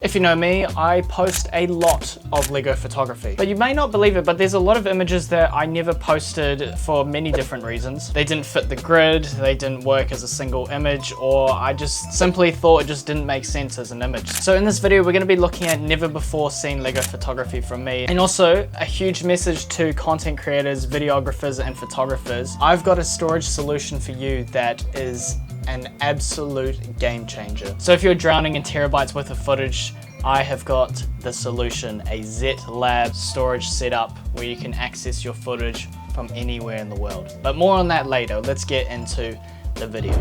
If you know me, I post a lot of Lego photography, but you may not believe it, but there's a lot of images that I never posted for many different reasons. They didn't fit the grid, they didn't work as a single image, or I just simply thought it just didn't make sense as an image. So in this video, we're going to be looking at never before seen Lego photography from me, and also a huge message to content creators, videographers, and photographers. I've got a storage solution for you that is an absolute game changer. So if you're drowning in terabytes worth of footage, I have got the solution, a Zettlab storage setup where you can access your footage from anywhere in the world. But more on that later. Let's get into the video.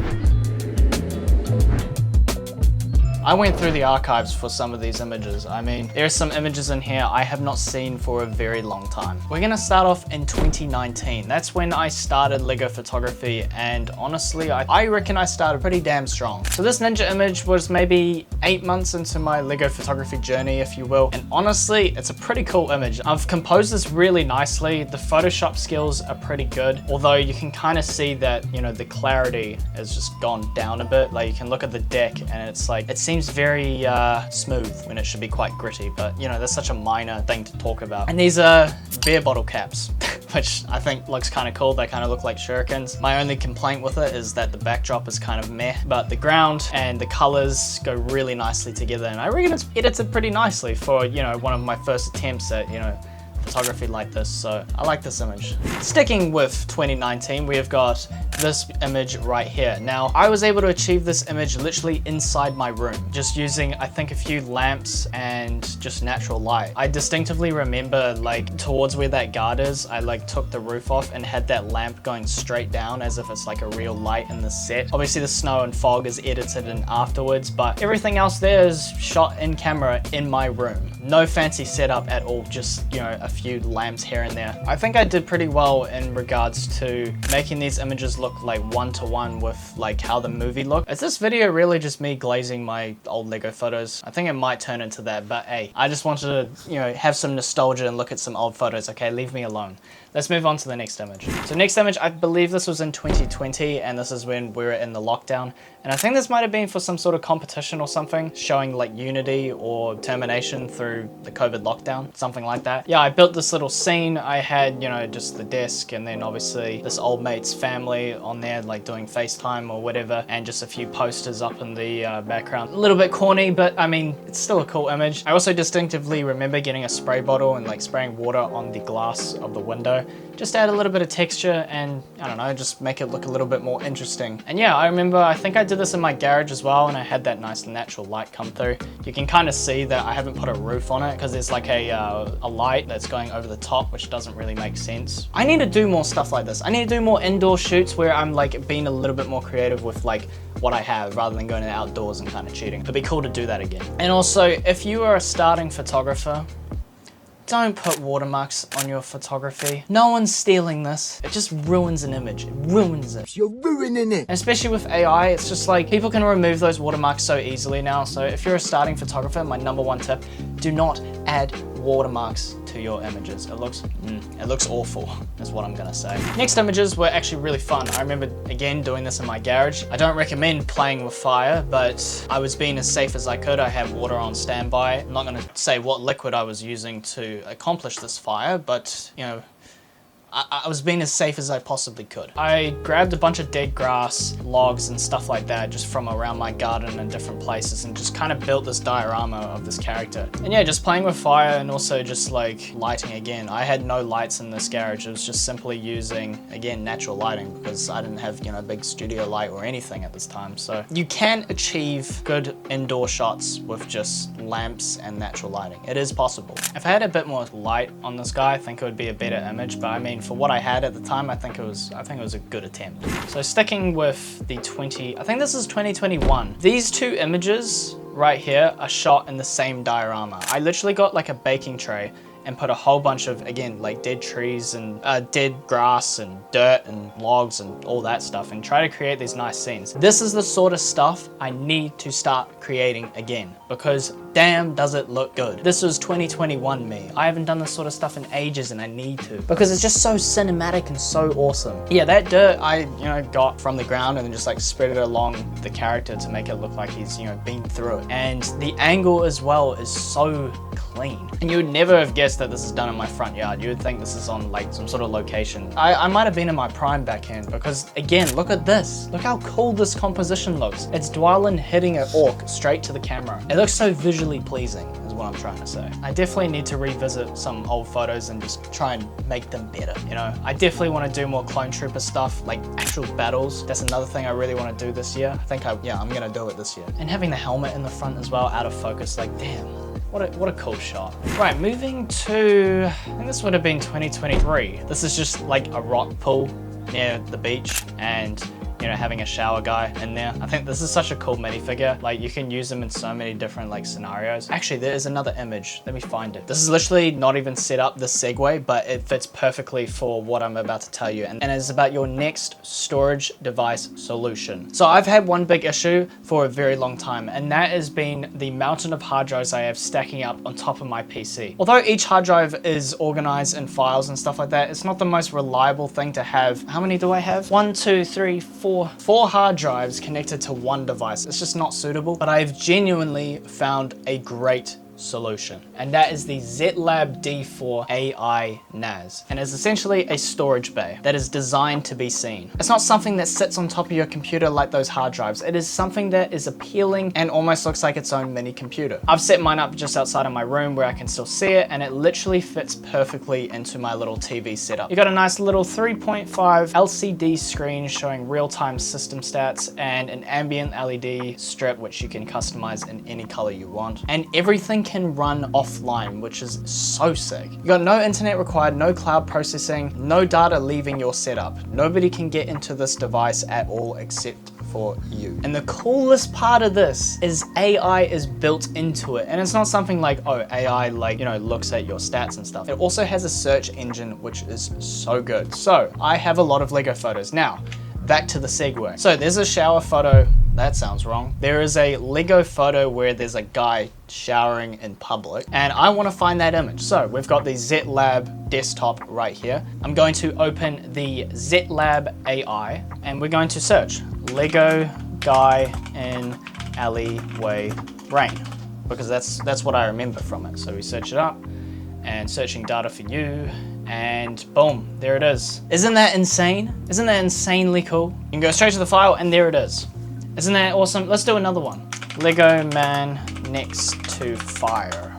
I went through the archives for some of these images. I mean, there's some images in here I have not seen for a very long time. We're gonna start off in 2019. That's when I started Lego photography, and honestly, I reckon I started pretty damn strong. So this ninja image was maybe 8 months into my Lego photography journey, if you will. And honestly, it's a pretty cool image. I've composed this really nicely. The Photoshop skills are pretty good, although you can kind of see that, you know, the clarity has just gone down a bit. Like you can look at the deck and it's like, it seems very smooth when it should be quite gritty, but you know, that's such a minor thing to talk about. And these are beer bottle caps, which I think looks kind of cool. They kind of look like shurikens. My only complaint with it is that the backdrop is kind of meh, but the ground and the colors go really nicely together, and I reckon it's edited pretty nicely for, you know, one of my first attempts at, you know, photography like this. So I like this image. Sticking with 2019, we have got this image right here. Now, I was able to achieve this image literally inside my room, just using, I think, a few lamps and just natural light. I distinctively remember, like, towards where that guard is, I like took the roof off and had that lamp going straight down as if it's like a real light in the set. Obviously the snow and fog is edited in afterwards, but everything else there is shot in camera in my room. No fancy setup at all, just, you know, a few lamps here and there. I think I did pretty well in regards to making these images look like one-to-one with like how the movie looked. Is this video really just me glazing my old Lego photos? I think it might turn into that, but hey, I just wanted to, you know, have some nostalgia and look at some old photos. Okay, leave me alone. Let's move on to the next image. So next image, I believe this was in 2020, and this is when we were in the lockdown. And I think this might have been for some sort of competition or something, showing like unity or determination through the COVID lockdown, something like that. Yeah, I built this little scene. I had, you know, just the desk, and then obviously this old mate's family on there, like doing FaceTime or whatever, and just a few posters up in the background. A little bit corny, but I mean, it's still a cool image. I also distinctively remember getting a spray bottle and like spraying water on the glass of the window, just add a little bit of texture and, I don't know, just make it look a little bit more interesting. And yeah, I remember, I think I did this in my garage as well, and I had that nice natural light come through. You can kind of see that I haven't put a roof on it because there's like a light that's going over the top, which doesn't really make sense. I need to do more stuff like this. I need to do more indoor shoots where I'm like being a little bit more creative with like what I have rather than going to the outdoors and kind of cheating. It'd be cool to do that again. And also, if you are a starting photographer, don't put watermarks on your photography. No one's stealing this. It just ruins an image. It ruins it. You're ruining it. And especially with AI, it's just like people can remove those watermarks so easily now. So if you're a starting photographer, my #1 tip, do not add watermarks to your images. It looks awful, is what I'm gonna say. Next images were actually really fun. I remember, again, doing this in my garage. I don't recommend playing with fire, but I was being as safe as I could. I had water on standby. I'm not gonna say what liquid I was using to accomplish this fire, but, you know, I was being as safe as I possibly could. I grabbed a bunch of dead grass, logs and stuff like that just from around my garden and different places, and just kind of built this diorama of this character. And yeah, just playing with fire and also just like lighting again. I had no lights in this garage. It was just simply using, again, natural lighting because I didn't have, you know, big studio light or anything at this time. So you can achieve good indoor shots with just lamps and natural lighting. It is possible. If I had a bit more light on this guy, I think it would be a better image, but I mean, for what I had at the time, I think it was a good attempt. So sticking with the I think this is 2021. These two images right here are shot in the same diorama. I literally got like a baking tray and put a whole bunch of, again, like dead trees and dead grass and dirt and logs and all that stuff, and try to create these nice scenes. This is the sort of stuff I need to start creating again, because damn does it look good. This was 2021 me. I haven't done this sort of stuff in ages, and I need to, because it's just so cinematic and so awesome. Yeah, that dirt I, got from the ground and then just like spread it along the character to make it look like he's, been through it. And the angle as well is so clean. And you would never have guessed that this is done in my front yard. You would think this is on like some sort of location. I might have been in my prime back end, because again, look at this. Look how cool this composition looks. It's Dwalin hitting an orc straight to the camera. It looks so visually pleasing, is what I'm trying to say. I definitely need to revisit some old photos and just try and make them better, I definitely want to do more clone trooper stuff, like actual battles. That's another thing I really want to do this year. I think I'm gonna do it this year. And having the helmet in the front as well, out of focus, like damn. What a cool shot. Right, moving to, I think this would have been 2023. This is just like a rock pool near the beach, and having a shower guy in there. I think this is such a cool minifigure. Like, you can use them in so many different like scenarios. Actually, there is another image. Let me find it. This is literally not even set up this segue, but it fits perfectly for what I'm about to tell you. And it's about your next storage device solution. So I've had one big issue for a very long time, and that has been the mountain of hard drives I have stacking up on top of my PC. Although each hard drive is organized in files and stuff like that, it's not the most reliable thing to have. How many do I have? 1, 2, 3, 4 hard drives connected to one device. It's just not suitable, but I've genuinely found a great solution, and that is the Zettlab D4 AI NAS, and is essentially a storage bay that is designed to be seen. It's not something that sits on top of your computer like those hard drives. It is something that is appealing and almost looks like its own mini computer. I've set mine up just outside of my room where I can still see it, and it literally fits perfectly into my little TV setup. You got a nice little 3.5 LCD screen showing real-time system stats, and an ambient LED strip which you can customize in any color you want, and everything can run offline, which is so sick. You got no internet required, no cloud processing, no data leaving your setup. Nobody can get into this device at all except for you. And the coolest part of this is AI is built into it. And it's not something like, oh, AI looks at your stats and stuff. It also has a search engine, which is so good. So I have a lot of Lego photos. Now, back to the segue. So there's a shower photo. That sounds wrong. There is a Lego photo where there's a guy showering in public, and I want to find that image. So we've got the Zettlab desktop right here. I'm going to open the Zettlab AI, and we're going to search Lego guy in alleyway rain, because that's what I remember from it. So we search it up, and searching data for you, and boom, there it is. Isn't that insane? Isn't that insanely cool? You can go straight to the file, and there it is. Isn't that awesome? Let's do another one. Lego man next to fire,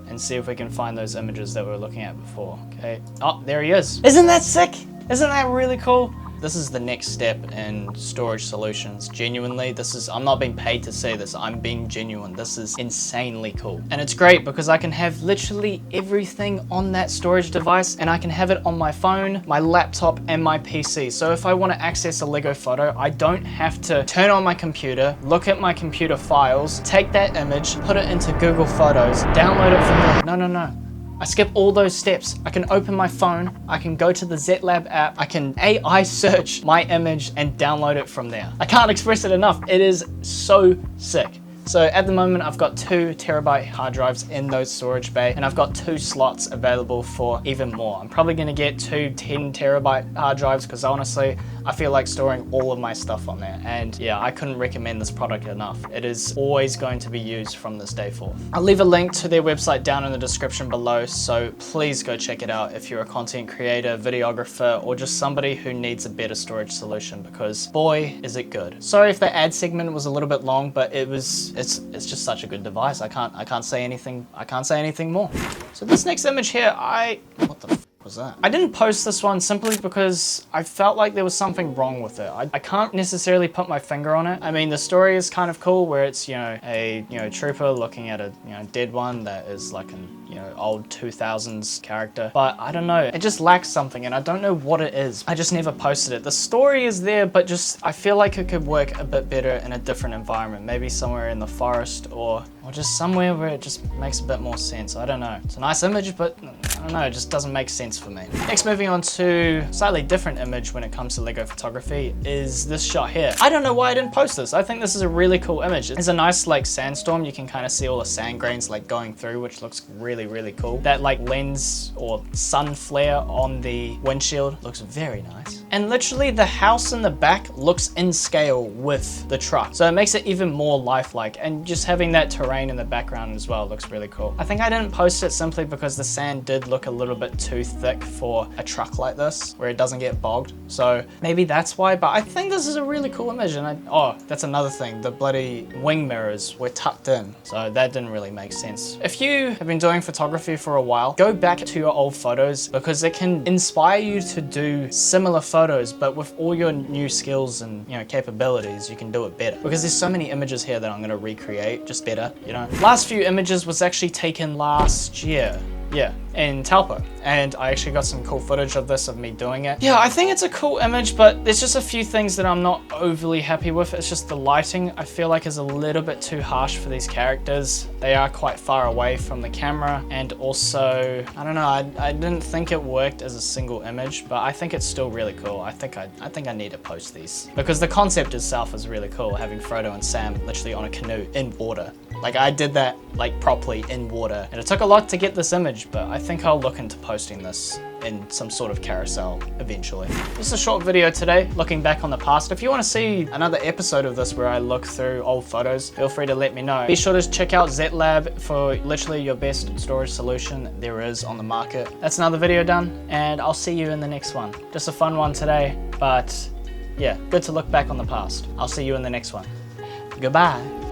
and see if we can find those images that we were looking at before. Okay. Oh, there he is. Isn't that sick? Isn't that really cool? This is the next step in storage solutions. Genuinely, I'm not being paid to say this, I'm being genuine. This is insanely cool. And it's great because I can have literally everything on that storage device, and I can have it on my phone, my laptop, and my PC. So if I want to access a Lego photo, I don't have to turn on my computer, look at my computer files, take that image, put it into Google Photos, download it from there. No. I skip all those steps. I can open my phone, I can go to the Zettlab app, I can AI search my image and download it from there. I can't express it enough. It is so sick. So at the moment, I've got 2 terabyte hard drives in those storage bay, and I've got 2 slots available for even more. I'm probably gonna get 2 10 terabyte hard drives, because honestly, I feel like storing all of my stuff on there. And yeah, I couldn't recommend this product enough. It is always going to be used from this day forth. I'll leave a link to their website down in the description below, so please go check it out if you're a content creator, videographer, or just somebody who needs a better storage solution, because boy, is it good. Sorry if the ad segment was a little bit long, but it's just such a good device. I can't say anything more. So this next image here, what the f was that? I didn't post this one simply because I felt like there was something wrong with it. I can't necessarily put my finger on it. I mean, the story is kind of cool, where it's, a trooper looking at a, dead one that is like an, old 2000s character. But I don't know, it just lacks something, and I don't know what it is. I just never posted it. The story is there, but just, I feel like it could work a bit better in a different environment. Maybe somewhere in the forest, or or just somewhere where it just makes a bit more sense. I don't know. It's a nice image, but I don't know, it just doesn't make sense for me. Next, moving on to a slightly different image when it comes to Lego photography is this shot here. I don't know why I didn't post this. I think this is a really cool image. It's a nice like sandstorm. You can kind of see all the sand grains like going through, which looks really, really cool. That like lens or sun flare on the windshield looks very nice. And literally the house in the back looks in scale with the truck. So it makes it even more lifelike, and just having that terrain in the background as well looks really cool. I think I didn't post it simply because the sand did look a little bit too thick for a truck like this, where it doesn't get bogged. So maybe that's why, but I think this is a really cool image. And oh, that's another thing. The bloody wing mirrors were tucked in. So that didn't really make sense. If you have been doing photography for a while, go back to your old photos because it can inspire you to do similar photos, but with all your new skills and capabilities, you can do it better. Because there's so many images here that I'm gonna recreate just better, Last few images was actually taken last year. Yeah, in Taupo, and I actually got some cool footage of this, of me doing it. Yeah, I think it's a cool image, but there's just a few things that I'm not overly happy with. It's just the lighting, I feel like, is a little bit too harsh for these characters. They are quite far away from the camera, and also, I don't know, I didn't think it worked as a single image, but I think it's still really cool. I think I need to post these, because the concept itself is really cool, having Frodo and Sam literally on a canoe in water. Like, I did that like properly in water, and it took a lot to get this image, but I think I'll look into posting this in some sort of carousel eventually. Just a short video today, looking back on the past. If you want to see another episode of this where I look through old photos, feel free to let me know. Be sure to check out Zettlab for literally your best storage solution there is on the market. That's another video done, and I'll see you in the next one. Just a fun one today, but yeah, good to look back on the past. I'll see you in the next one. Goodbye.